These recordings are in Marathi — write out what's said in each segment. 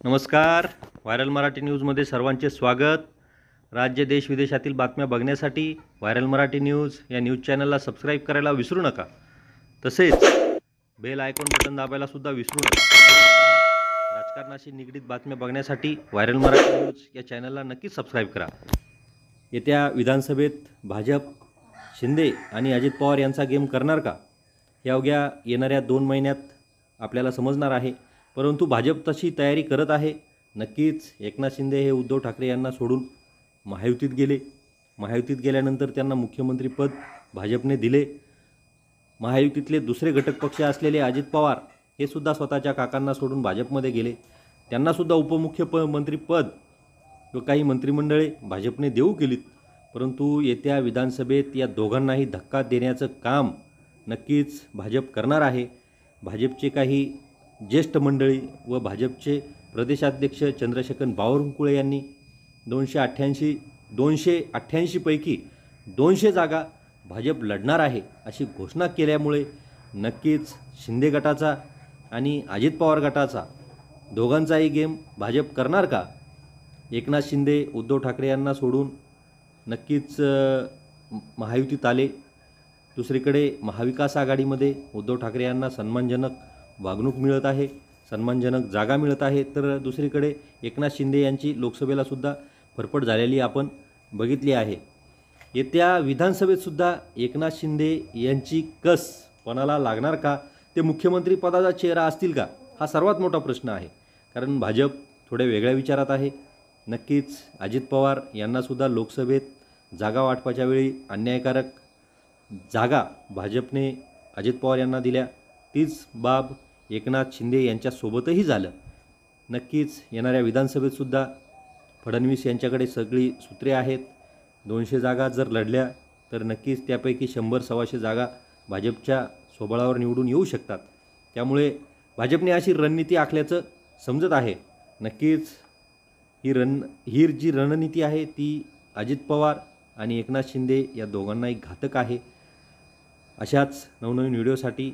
नमस्कार. व्हायरल मराठी न्यूजमध्ये सर्वांचे स्वागत. राज्य देश विदेशातील बातम्या बघण्यासाठी व्हायरल मराठी न्यूज या न्यूज चॅनलला सबस्क्राईब करायला विसरू नका. तसेच बेल आयकॉन बटन दाबायला सुद्धा विसरू नका. राजकारणाशी निगडीत बातम्या बघण्यासाठी व्हायरल मराठी न्यूज या चॅनलला नक्कीच सबस्क्राईब करा. येत्या विधानसभेत भाजप शिंदे आणि अजित पवार यांचा गेम करणार का, हे अवघ्या येणाऱ्या 2 महिन्यात आपल्याला समजणार आहे. परंतु भाजप तशी तयारी करत आहे. नक्कीच एकनाथ शिंदे हे उद्धव ठाकरे यांना सोडून महायुतीत गेले. महायुतीत गेल्यानंतर त्यांना मुख्यमंत्रीपद भाजपने दिले. महायुतीतले दुसरे घटक पक्ष असलेले अजित पवार हे सुद्धा स्वतःच्या काकांना सोडून भाजपमध्ये गेले. त्यांनासुद्धा उपमुख्यमंत्रीपद व काही मंत्रिमंडळे भाजपने देऊ केलीत. परंतु येत्या विधानसभेत या दोघांनाही धक्का देण्याचं काम नक्कीच भाजप करणार आहे. भाजपचे काही ज्येष्ठ मंडळी व भाजपचे प्रदेशाध्यक्ष चंद्रशेखर बावनकुळे यांनी 288 पैकी 200 जागा भाजप लढणार आहे अशी घोषणा केल्यामुळे नक्कीच शिंदे गटाचा आणि अजित पवार गटाचा दोघांचाही गेम भाजप करणार का? एकनाथ शिंदे उद्धव ठाकरे यांना सोडून नक्कीच महायुतीत आले. दुसरीकडे महाविकास आघाडीमध्ये उद्धव ठाकरे यांना सन्मानजनक वागणूक मिळत आहे, सन्मानजनक जागा मिळत आहे. तर दुसरीकडे एकनाथ शिंदे यांची लोकसभेलासुद्धा फरफट झालेली आपण बघितली आहे. येत्या विधानसभेतसुद्धा एकनाथ शिंदे यांची कस कोणाला लागणार का? ते मुख्यमंत्री पदाचा चेहरा असतील का? हा सर्वात मोठा प्रश्न आहे. कारण भाजप थोड्या वेगळ्या विचारात आहे. नक्कीच अजित पवार यांनासुद्धा लोकसभेत जागा वाटपाच्या वेळी अन्यायकारक जागा भाजपने अजित पवार यांना दिल्या. तीच बाब एकनाथ शिंदे यांच्यासोबतही झालं. नक्कीच येणाऱ्या विधानसभेतसुद्धा फडणवीस यांच्याकडे सगळी सूत्रे आहेत. 200 जागा जर लढल्या तर नक्कीच त्यापैकी 100-125 जागा भाजपच्या स्वबळावर निवडून येऊ शकतात. त्यामुळे भाजपने अशी रणनीती आखल्याचं समजत आहे. नक्कीच ही जी रणनीती आहे ती अजित पवार आणि एकनाथ शिंदे या दोघांनाही घातक आहे. अशाच नवनवीन व्हिडिओसाठी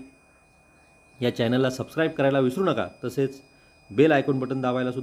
या चॅनलला सबस्क्राईब करायला विसरू नका. तसेच बेल आयकॉन बटन दाबायला सुद्धा